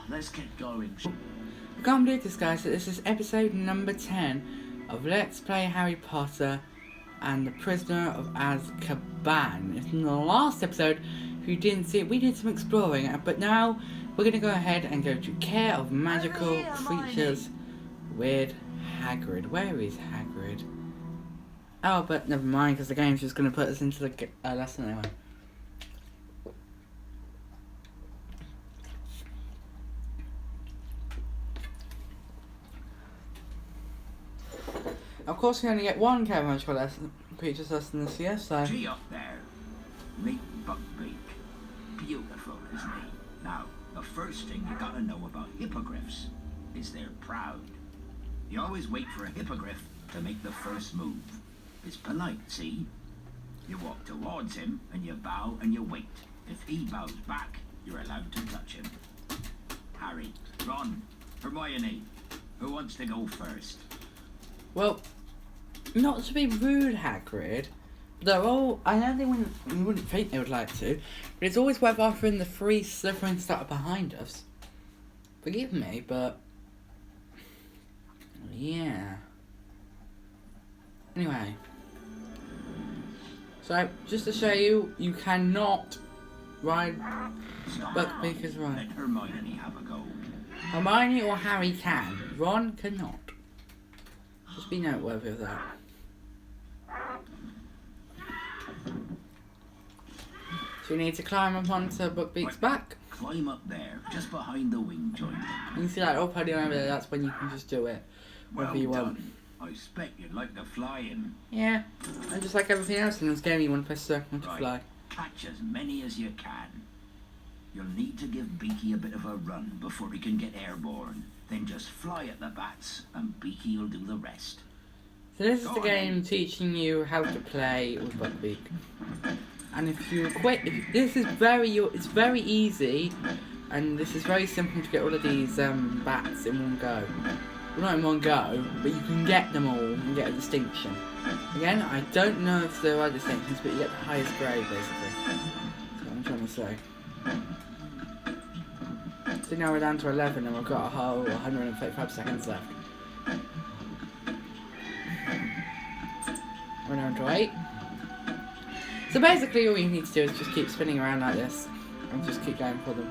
let's get going. I can't believe this, guys. This is episode number 10 of Let's Play Harry Potter and the Prisoner of Askaban. In the last episode, if you didn't see it, we did some exploring, but now we're going to go ahead and go to Care of Magical Creatures with Hagrid. Where is Hagrid? Oh, but never mind, because the game's just going to put us into the lesson anyway. Of course, we only get one Care of Magical Creatures lesson this year, so... Gee up there. Meet Buckbeak. Beautiful, isn't he? Now, the first thing you gotta know about hippogriffs is they're proud. You always wait for a hippogriff to make the first move. It's polite, see? You walk towards him, and you bow and you wait. If he bows back, you're allowed to touch him. Harry, Ron, Hermione, who wants to go first? Well, not to be rude, Hagrid, they're all... I know you wouldn't think they would like to, but it's always worth offering the three Slytherins that are behind us. Forgive me, but... yeah. Anyway. So, just to show you, you cannot ride Buckbeaker's ride. Let Hermione have a go. Hermione or Harry can. Ron cannot. Just be noteworthy of that. So you need to climb up onto Buckbeak's back. Climb up there, just behind the wing joint. You can see that up podium over there, that's when you can just do it. Whatever you want. I expect you'd like to fly him. Yeah. And just like everything else in this game, you want to press circle to fly. Catch as many as you can. You'll need to give Beaky a bit of a run before he can get airborne. Then just fly at the bats and Beaky will do the rest. So this is the game teaching you how to play with Buckbeak. And if you quit, it's very easy, and this is very simple to get all of these bats in one go. Well, not in one go, but you can get them all and get a distinction. Again, I don't know if there are distinctions, but you get the highest grade basically. That's what I'm trying to say. So now we're down to 11 and we've got a whole 135 seconds left. We're down to 8. So basically all you need to do is just keep spinning around like this and just keep going for them.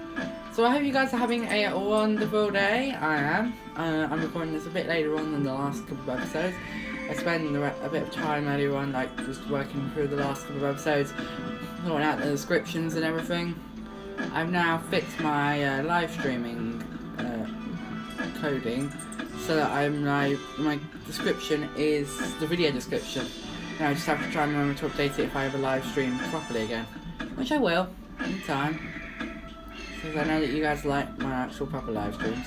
So I hope you guys are having a wonderful day. I am. I'm recording this a bit later on than the last couple of episodes. I spent a bit of time earlier on, like just working through the last couple of episodes, sorting out the descriptions and everything. I've now fixed my live streaming coding so that my description is the video description. Now I just have to try and remember to update it if I ever live stream properly again, which I will in time, because I know that you guys like my actual proper live streams.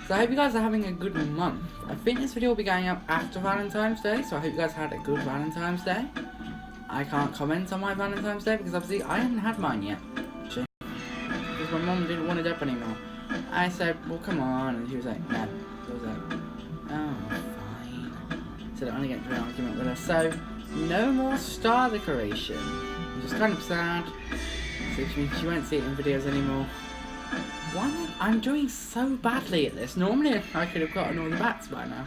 So I hope you guys are having a good month. I think this video will be going up after Valentine's Day, so I hope you guys had a good Valentine's Day. I can't comment on my Valentine's Day because obviously I haven't had mine yet. Because my mum didn't want it up anymore. I said, well, come on, and she was like, no. I was like, oh, fine. So I only get into an argument with her. So, no more star decoration. Which is kind of sad. So which means she won't see it in videos anymore. Why? I'm doing so badly at this. Normally I could have gotten all the bats by now.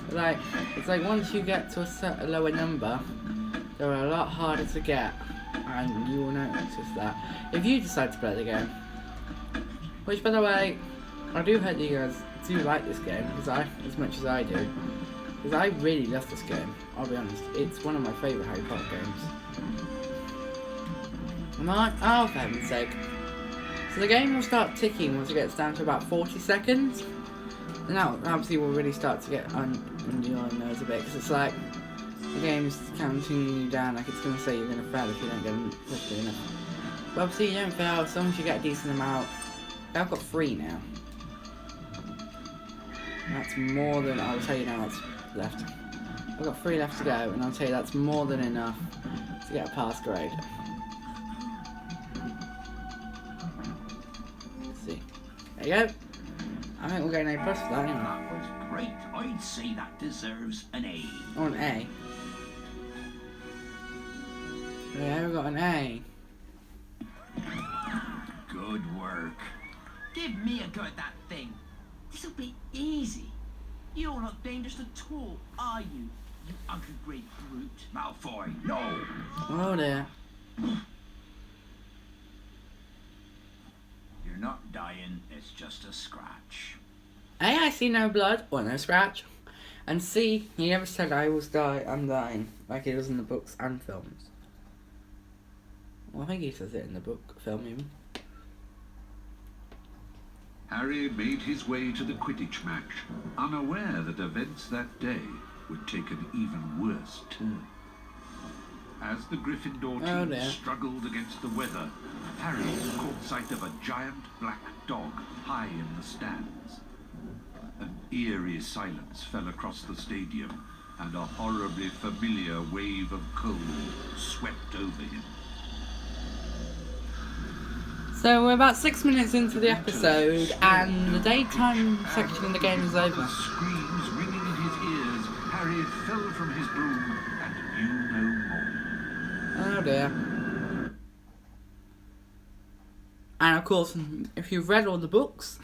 But like, it's like once you get to a lower number, they're a lot harder to get. And you will notice that if you decide to play the game. Which, by the way, I do hope you guys do like this game, as much as I do. Because I really love this game, I'll be honest. It's one of my favourite Harry Potter games. Oh, for heaven's sake. So the game will start ticking once it gets down to about 40 seconds. And now, obviously, we'll really start to get under your nose a bit, because it's like, the game's counting you down, like it's going to say you're going to fail if you don't get them quickly enough. But obviously, you don't fail as long as you get a decent amount. I've got 3 now. That's more than, I'll tell you now what's left. I've got 3 left to go, and I'll tell you that's more than enough to get a pass grade. Let's see. There you go. I think we're getting A+ for that anyway. That was great. I'd say that deserves an A. Oh, an A. Yeah, we got an A. Good work. Give me a go at that thing. This'll be easy. You're not dangerous at all, are you? You ugly great brute. Malfoy, no! Oh dear. You're not dying, it's just a scratch. A, I see no blood or no scratch. And C, he never said I'm dying, like he does in the books and films. Well, I think he says it in the book, film even. Harry made his way to the Quidditch match, unaware that events that day would take an even worse turn. As the Gryffindor team struggled against the weather, Harry caught sight of a giant black dog high in the stands. An eerie silence fell across the stadium, and a horribly familiar wave of cold swept over him. So we're about 6 minutes into the episode, and the daytime section in the game is over. With screams ringing in his ears, Harry fell from his broom and knew no more. Oh dear. And of course, if you've read all the books,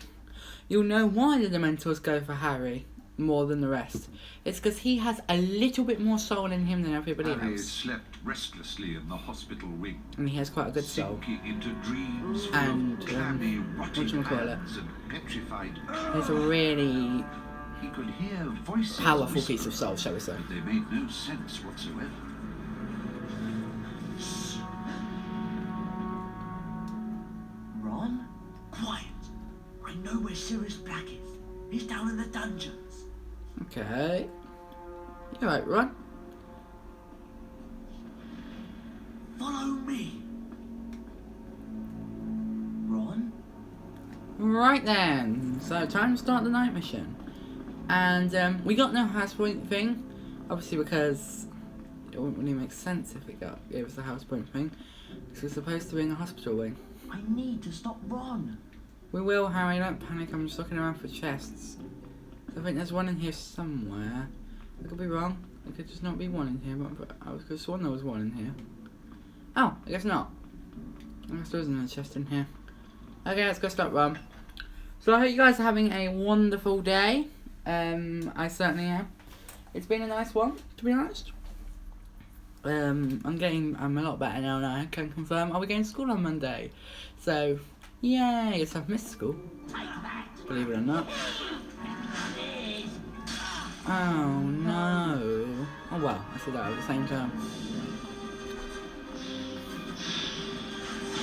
you'll know why the Dementors go for Harry more than the rest. It's because he has a little bit more soul in him than everybody Harry else. slept restlessly in the hospital wing, And he has quite a good soul. sinking into dreams full And, of clammy, rotting whatchamacallit? hands and petrified He's a really He could hear voices powerful whisper, piece of soul, shall we say. but they made no sense whatsoever. Ron? Quiet. I know where Sirius Black is. He's down in the dungeons. Okay. You right, Ron? Follow me. Ron? Right then. So, time to start the night mission. And we got no house point thing. Obviously because it wouldn't really make sense if it gave us the house point thing. Because we're supposed to be in the hospital wing. I need to stop Ron. We will, Harry, don't panic, I'm just looking around for chests. I think there's one in here somewhere. I could be wrong. There could just not be one in here, but I could have sworn there was one in here. Oh, I guess not. I guess there isn't a chest in here. Okay, let's go stop Ron. So I hope you guys are having a wonderful day. I certainly am. It's been a nice one, to be honest. I'm a lot better now, and I can confirm I'll be going to school on Monday. So, yay, yes, I've missed school. Believe it or not. Oh no. Oh well, I said that at the same time.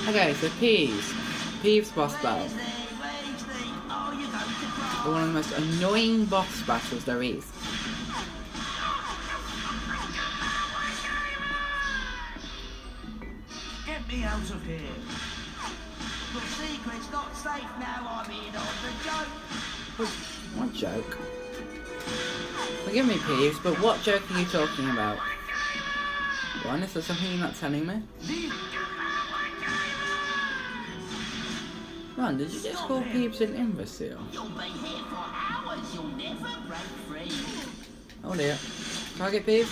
Okay, so Peeves boss battle. One of the most annoying boss battles there is. Get me out of here. Your secret's not safe now. I'm in on the joke. What joke? Forgive me, Peeves, but what joke are you talking about? Ron, is there something you're not telling me? Ron, did you just call Peeves an imbecile? You'll be here for hours. You'll never break free. Oh dear. Target Peeves?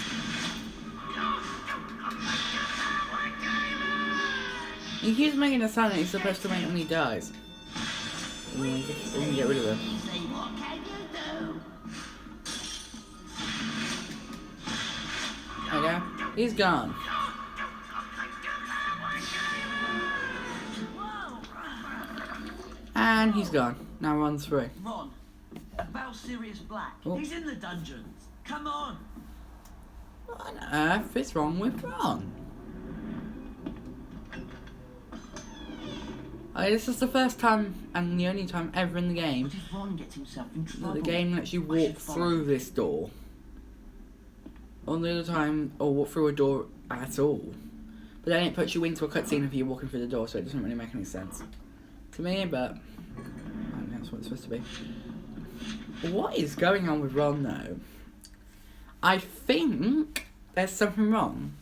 He keeps making a sound that he's supposed to make when he dies. We can get rid of him. What can you do? There you go. He's gone. And he's gone. Now Ron's free. Ron, about Sirius Black. Oh. He's in the dungeons. Come on. What on earth is wrong with Ron? This is the first time and the only time ever in the game What if Ron gets himself in that trouble? the game lets you I walk should follow through him. this door. On the other time, or walk through a door at all. But then it puts you into a cutscene of you walking through the door, so it doesn't really make any sense to me, but I think that's what it's supposed to be. What is going on with Ron, though? I think there's something wrong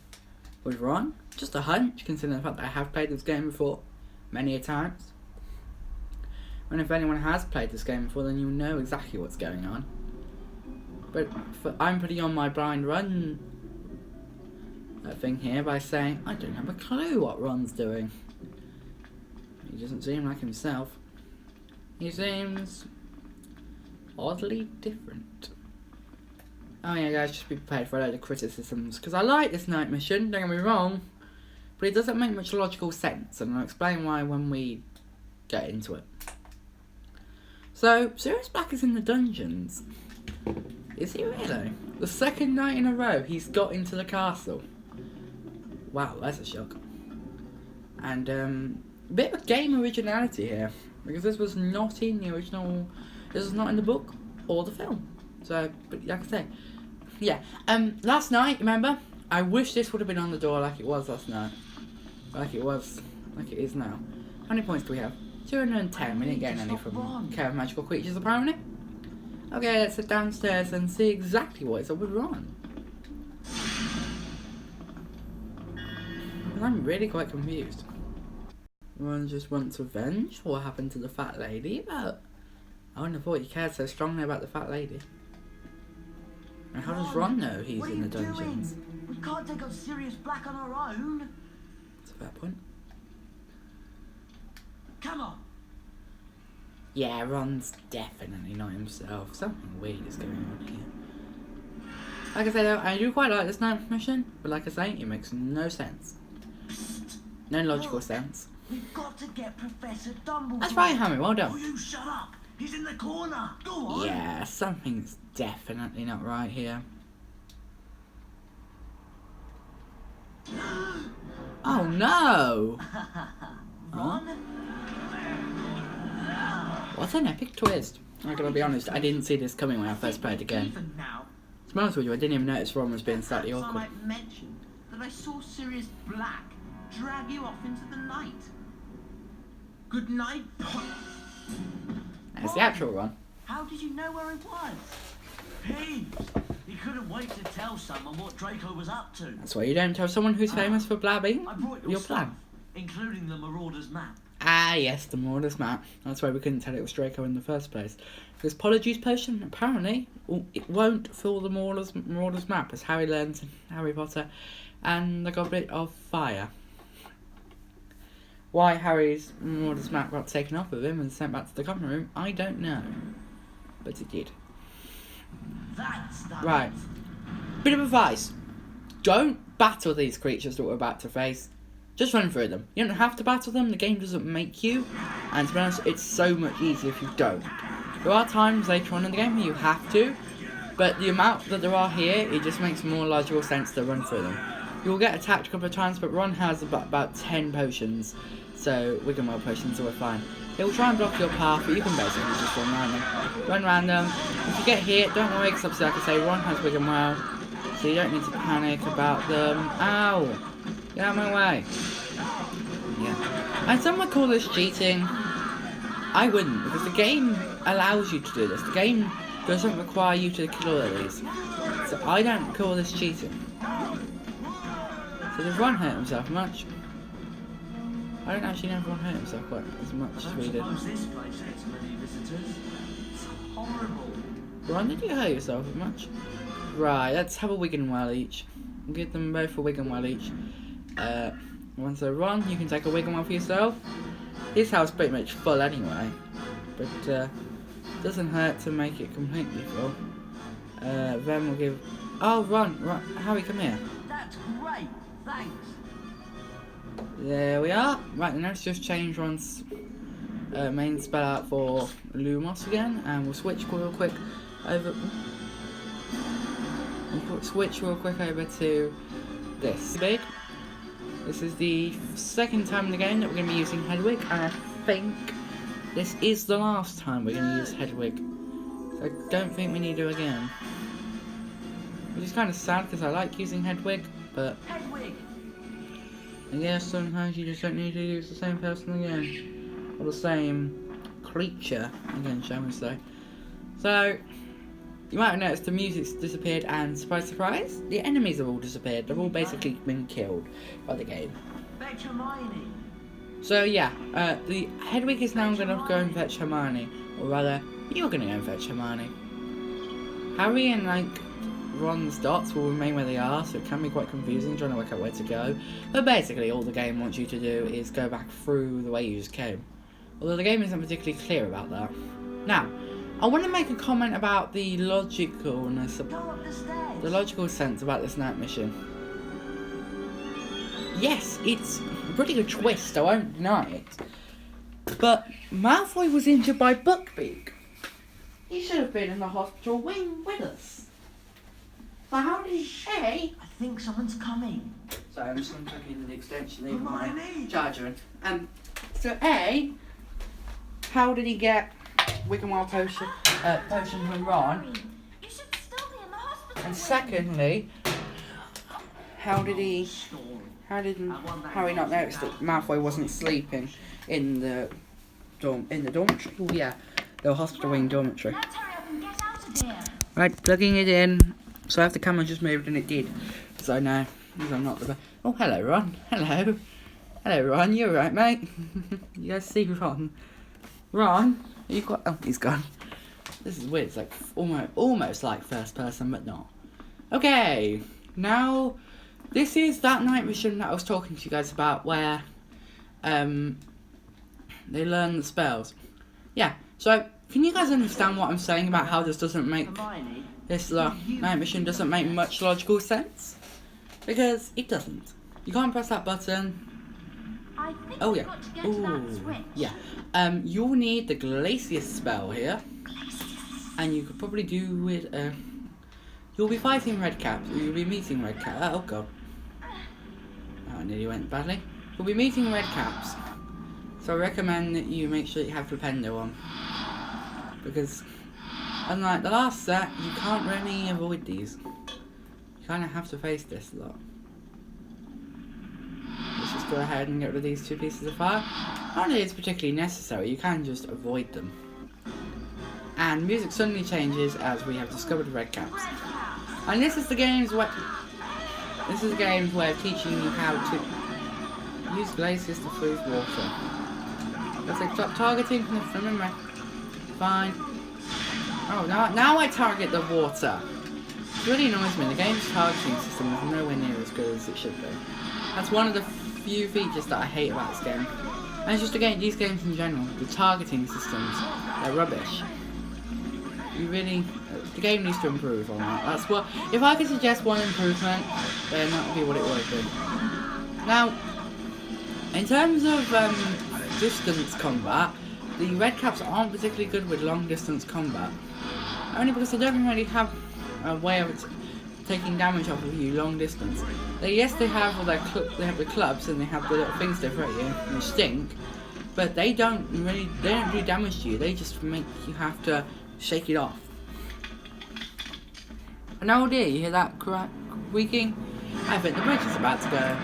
with Ron. Just a hunch, considering the fact that I have played this game before many a times. And if anyone has played this game before, then you'll know exactly what's going on. But I'm putting on my blind run thing here by saying I don't have a clue what Ron's doing. He doesn't seem like himself. He seems oddly different. Oh yeah, guys, just be prepared for a load of criticisms. Because I like this night mission, don't get me wrong. But it doesn't make much logical sense. And I'll explain why when we get into it. So, Sirius Black is in the dungeons. Is he really? The second night in a row he's got into the castle. Wow, that's a shock. And a bit of game originality here. Because this was not in the original... This was not in the book or the film. So, but like I say... Yeah, last night, remember? I wish this would have been on the door like it was last night. Like it is now. How many points do we have? 210. We didn't get any from Care of Magical Creatures, apparently. Okay, let's head downstairs and see exactly what is up with Ron. I'm really quite confused. Ron just wants revenge for what happened to the fat lady, but I wouldn't have thought he cared so strongly about the fat lady. And how does Ron know he's in the dungeons? We can't take on Sirius Black on our own. That's a fair point. Come on. Yeah, Ron's definitely not himself. Something weird is going on here. Like I said, I do quite like this night mission, but like I say, it makes no sense. No logical sense. We've got to get Professor Dumbledore. That's right, Harry, well Oh, done. you shut up. He's in the corner. Go on. Yeah, something's definitely not right here. Oh no! Ron? What an epic twist. I'm gonna be honest, I didn't see this coming when I first played the game. Even now, To be honest with you, I didn't even notice Ron was being slightly perhaps awkward. I might mention that I saw Sirius Black drag you off into the night. Good night. That's the actual Ron. How did you know where he was? Peeves. He couldn't wait to tell someone what Draco was up to. That's why you don't tell someone who's famous for blabbing I brought your stuff, plan. including the Marauder's map. Ah, yes, the Marauders map. That's why we couldn't tell it was Draco in the first place. This Polyjuice potion, apparently, it won't fill the Marauders map, as Harry learns in Harry Potter and the Goblet of Fire. Why Harry's Marauders map got taken off of him and sent back to the common room, I don't know. But it did. That's that. Right. Bit of advice. Don't battle these creatures that we're about to face. Just run through them. You don't have to battle them, the game doesn't make you. And to be honest, it's so much easier if you don't. There are times later on in the game where you have to, but the amount that there are here, it just makes more logical sense to run through them. You'll get attacked a couple of times, but Ron has about 10 potions, so Wiggenweld potions, so we're fine. He'll try and block your path, but you can basically just run around them. Run around them. If you get hit, don't worry, because obviously, like I say, Ron has Wiggenweld, so you don't need to panic about them. Ow! Get out of my way. Yeah. And some would call this cheating. I wouldn't, because the game allows you to do this. The game doesn't require you to kill all of these. So I don't call this cheating. So does Ron hurt himself much? I don't actually know if Ron hurt himself quite as much as we did. I don't suppose this place gets many visitors. It's horrible. Ron, did you hurt yourself much? Right, let's have a Wiggenweld each. Give them both a Wiggenweld each. Once they're Ron, you can take a Wiggenweld for yourself. His house pretty much full anyway, but doesn't hurt to make it completely full. Then we'll give... Oh, Ron, Harry, come here. That's great. Thanks. There we are. Right, then let's just change Ron's main spell out for Lumos again, and we'll switch real quick over... We'll switch real quick over to this. Big. This is the second time in the game that we're going to be using Hedwig, and I think this is the last time we're going to use Hedwig. So I don't think we need to again. Which is kind of sad because I like using Hedwig, but Hedwig. I guess sometimes you just don't need to use the same person again. Or the same creature again, shall we say. So, you might have noticed the music's disappeared, and surprise, surprise, the enemies have all disappeared. They've all basically been killed by the game. Fetch Hermione. So yeah, the Hedwig is now going to go and fetch Hermione, or rather, you're going to go and fetch Hermione. Harry and Ron's dots will remain where they are, so it can be quite confusing trying to work out where to go. But basically, all the game wants you to do is go back through the way you just came. Although the game isn't particularly clear about that. Now, I want to make a comment about the logicalness, Go up the stairs. the logical sense about this night mission. Yes, it's a pretty good twist, I won't deny it. But Malfoy was injured by Buckbeak. He should have been in the hospital wing with us. So how did he... I think someone's coming. Sorry, I'm just going to plug in the extension lead with my Hermione. charger in. So A, how did he get Wiccanwild potion from Ron? You should still be in the hospital. And secondly, how did Harry not notice that Malfoy wasn't sleeping in the dormitory? Oh yeah, the hospital wing dormitory. Let's hurry up and get out of here. Right, plugging it in. So if the camera just moved and it did, so no, because I'm not the best. Oh, hello Ron. Hello Ron. You alright, mate? You guys see Ron? Ron, are you quite? Oh, he's gone. This is weird. It's like almost like first person, but not. Okay, now this is that night mission that I was talking to you guys about, where they learn the spells. Yeah. So can you guys understand what I'm saying about how this doesn't make Hermione. this night mission doesn't make much logical sense? Because it doesn't. You can't press that button. I think Oh we've yeah. got to get to that switch. Yeah. You'll need the Glacius spell here, and you could probably do with you'll be fighting Redcaps. You'll be meeting Redcaps. Oh god. Oh, I nearly went badly. You'll be meeting Redcaps, so I recommend that you make sure you have Flipendo on, because unlike the last set, you can't really avoid these. You kind of have to face this a lot. Let's just go ahead and get rid of these 2 pieces of fire. Not that it's particularly necessary, you can just avoid them. And music suddenly changes as we have discovered red caps. And this is the game's way of teaching you how to use glaciers to freeze water. Let's say stop targeting from memory. Fine. Oh, now I target the water. It really annoys me. The game's targeting system is nowhere near as good as it should be. That's one of the few features that I hate about this game. And it's just again, these games in general, the targeting systems, they're rubbish. The game needs to improve on that. That's what, if I could suggest one improvement, then that would be what it would be. Now, in terms of distance combat, the red caps aren't particularly good with long distance combat. Only because they don't really have a way of taking damage off of you long distance. They have the clubs and they have the little things to throw at you and they stink, but they don't do damage to you. They just make you have to shake it off. And oh dear, you hear that creaking? I think the bridge is about to go.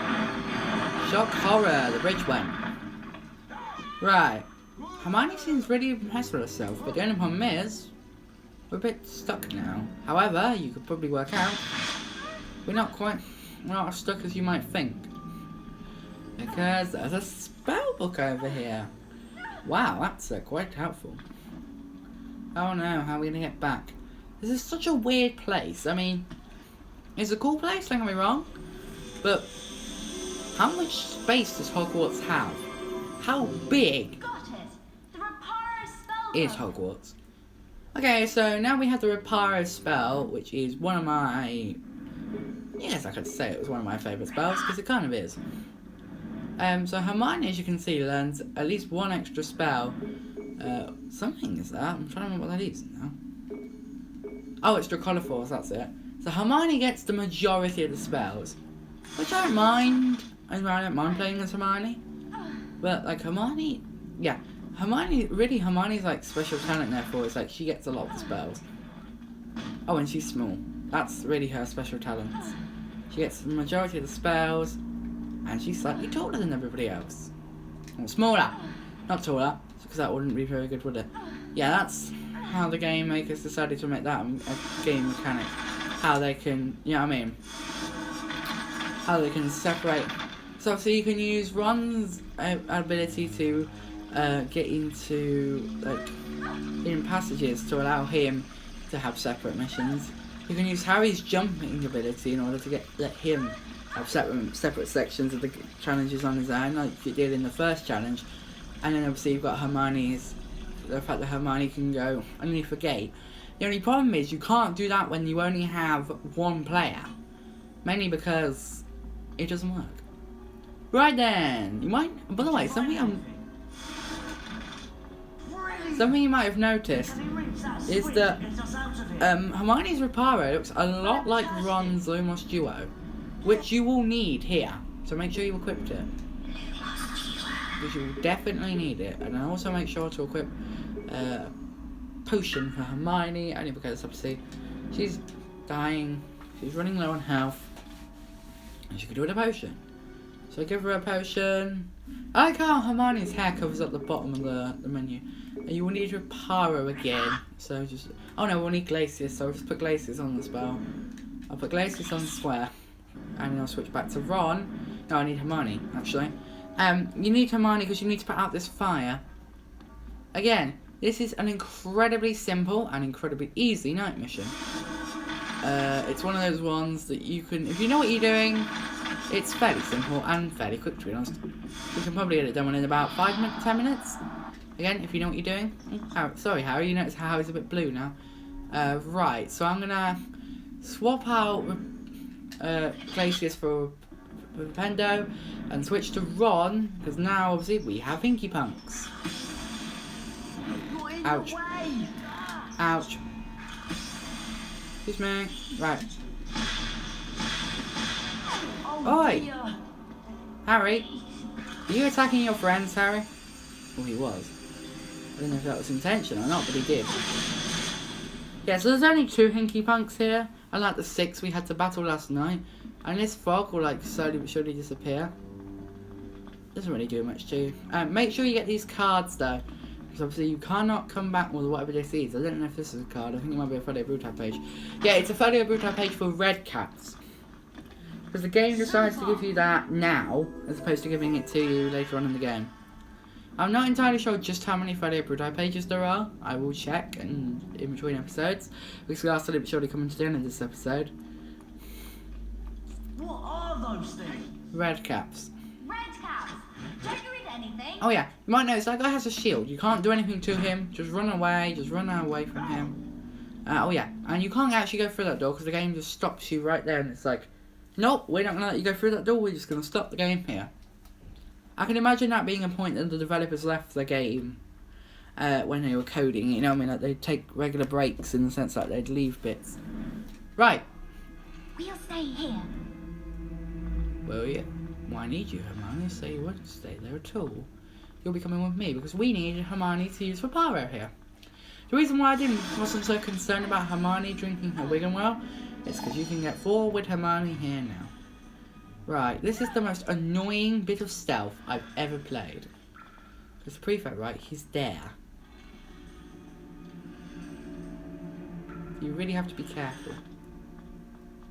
Shock horror, the bridge went. Right. Hermione seems really impressed with herself, but the only problem is we're a bit stuck now. However, you could probably work out we're not as stuck as you might think. Because there's a spell book over here. Wow, that's quite helpful. Oh no, how are we gonna get back? This is such a weird place. I mean, it's a cool place, don't get me wrong. But how much space does Hogwarts have? How big Got it. The Reparo spell. is Hogwarts? Okay, so now we have the Reparo spell, which is one of my... Yes, I could say it was one of my favourite spells, because it kind of is. So Hermione, as you can see, learns at least one extra spell. Something is that? I'm trying to remember what that is now. Oh, it's Dracoliforce, that's it. So Hermione gets the majority of the spells, which I don't mind. I don't mind playing as Hermione. But, like, Hermione... Yeah. Hermione's, like, special talent, therefore, is, like, she gets a lot of the spells. Oh, and she's small. That's really her special talent. She gets the majority of the spells, and she's slightly taller than everybody else. Or smaller. Not taller, because that wouldn't be very good, would it? Yeah, that's how the game makers decided to make that a game mechanic. How they can, you know what I mean? How they can separate. So you can use Ron's ability to get into, like, hidden passages to allow him to have separate missions. You can use Harry's jumping ability in order to let him have separate sections of the challenges on his own, like you did in the first challenge. And then obviously you've got Hermione's, the fact that Hermione can go underneath a gate. The only problem is you can't do that when you only have one player. Mainly because it doesn't work. Right then, you might, by the way, something you might have noticed is that Hermione's Reparo looks a lot like Ron's Lumos Duo, which you will need here, so make sure you equip it. Because you will definitely need it, and also make sure to equip potion for Hermione, only because obviously she's dying, she's running low on health, and she could do with a potion. So give her a potion. I like how Hermione's hair covers up the bottom of the menu. And you will need Reparo again, so just, oh no, we'll need Glacius, so I'll just put Glacius on the spell. I'll put Glacius on Swear, and then I'll switch back to Ron. No, I need Hermione, actually. You need Hermione because you need to put out this fire. Again, this is an incredibly simple and incredibly easy night mission. It's one of those ones that you can, if you know what you're doing, it's fairly simple and fairly quick, to be honest. You can probably get it done in about 5 minutes, 10 minutes. Again, if you know what you're doing. Sorry, Harry, you notice how he's a bit blue now. Right, so I'm gonna swap out Glacius for Pendo and switch to Ron, because now obviously we have Inky Punks. Ouch. Ouch. Excuse me. Right. Oi! Harry, are you attacking your friends, Harry? Well, he was. I don't know if that was intentional or not, but he did. Yeah, so there's only 2 Hinky Punks here, unlike the 6 we had to battle last night. And this fog will like slowly but surely disappear. Doesn't really do much to you. Make sure you get these cards though, because obviously you cannot come back with whatever this is. I don't know if this is a card. I think it might be a Folio Brutal page. Yeah, it's a Folio Brutal page for red caps. Because the game decides to give you that now, as opposed to giving it to you later on in the game. I'm not entirely sure just how many Folio Brutal pages there are. I will check in between episodes, because we are slowly but surely coming to the end of this episode. What are those things? Red caps. Red caps. Don't you read anything? Oh yeah, you might notice that guy has a shield. You can't do anything to him. Just run away. Just run away from him. Oh yeah, and you can't actually go through that door because the game just stops you right there, and it's like, nope, we're not gonna let you go through that door. We're just gonna stop the game here. I can imagine that being a point that the developers left the game when they were coding. You know what I mean? Like they'd take regular breaks in the sense that they'd leave bits. Right. We'll stay here. Will you? Well, I need you, Hermione, so you won't stay there at all. You'll be coming with me because we need Hermione to use Reparo here. The reason why I wasn't so concerned about Hermione drinking her Wiggenwell is because you can get 4 with Hermione here now. Right, this is the most annoying bit of stealth I've ever played. Because the prefect, right, he's there. You really have to be careful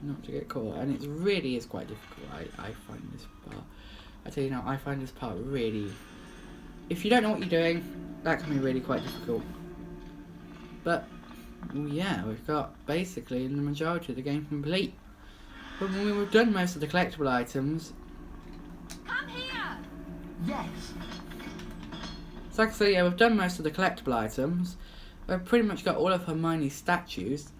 not to get caught, and it really is quite difficult. I find this part, I tell you now, I find this part really, if you don't know what you're doing, that can be really quite difficult. But well, yeah, we've got basically the majority of the game complete. But when we've done most of the collectible items, Come here. Yes. so like I say, yeah, we've done most of the collectible items. We've pretty much got all of Hermione's statues.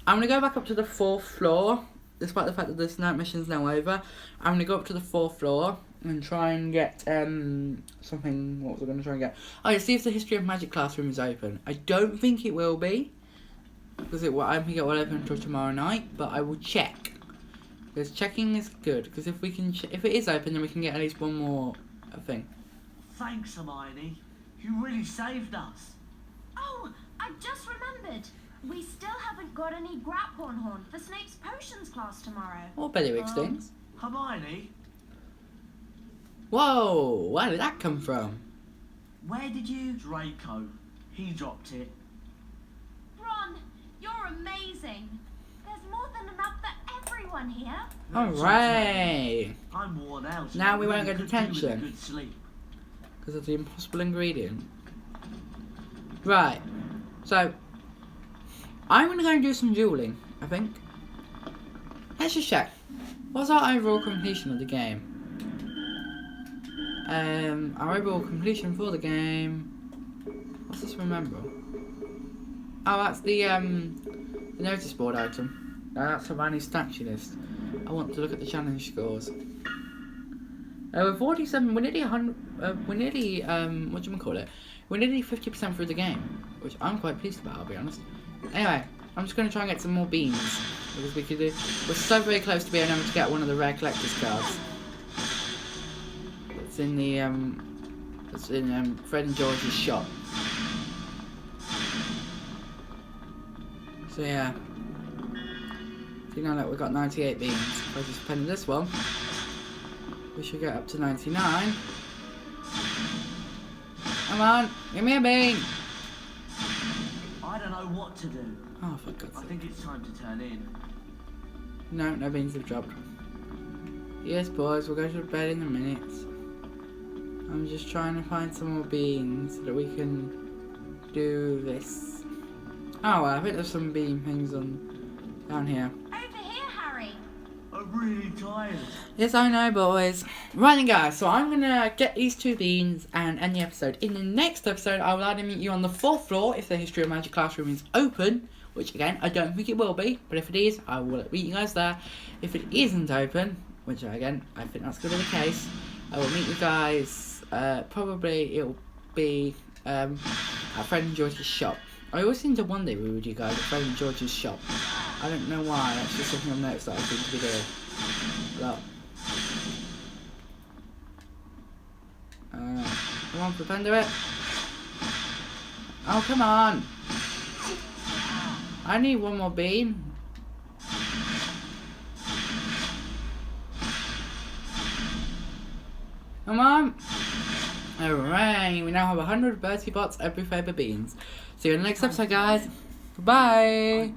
I'm going to go back up to the 4th floor, despite the fact that this night mission's now over. I'm going to go up to the 4th floor and try and get something. What was I going to try and get? Oh yeah, see if the History of Magic classroom is open. I don't think it will be, because I don't think it will open until tomorrow night, but I will check. Because checking is good, because if we can, if it is open, then we can get at least one more thing. Thanks, Hermione. You really saved us. Oh, I just remembered. We still haven't got any Graphorn Horn for Snape's potions class tomorrow. Or Bellywig things. Hermione, Whoa, where did that come from? where did you... Draco. He dropped it. Ron, you're amazing. There's more than enough for everyone here. Alright! I'm worn out. Now we I won't really get could do with detention. a good sleep. Because of the impossible ingredient. Right, so I'm going to go and do some dueling, I think. Let's just check. What's our overall completion of the game? our overall completion for the game. What's this remember? Oh, that's the notice board item. That's a brand new statue list. I want to look at the challenge scores. We're 47. We're nearly 100. We're nearly what do you call it? We're nearly 50% through the game, which I'm quite pleased about. I'll be honest. Anyway, I'm just going to try and get some more beans because we could do. We're so very close to being able to get one of the rare collector's cards. It's in the It's in Fred and George's shop. So yeah. So now that we've got 98 beans, if I just spend this one, we should get up to 99. Come on, give me a bean! I don't know what to do. Oh, for God's I sake. think it's time to turn in. No, no beans have dropped. Yes, boys, we'll go to bed in a minute. I'm just trying to find some more beans so that we can do this. Oh, well, I think there's some bean things on down here. Over here, Harry. I'm really tired. Yes, I know, boys. Right then, guys, so I'm gonna get these 2 beans and end the episode. In the next episode, I will either meet you on the 4th floor if the History of Magic classroom is open, which again, I don't think it will be, but if it is, I will meet you guys there. If it isn't open, which again, I think that's gonna be the case, I will meet you guys, probably it'll be at Fred and George's shop. I always seem to wonder we would you guys at Fred and George's shop. I don't know why, that's just something I've noticed that I seem to be doing. But, come on, pretend to it. Oh, come on. I need one more bean. Come on. Alright, we now have 100 Bertie Bots every favour beans. See you in the next episode, guys. Bye.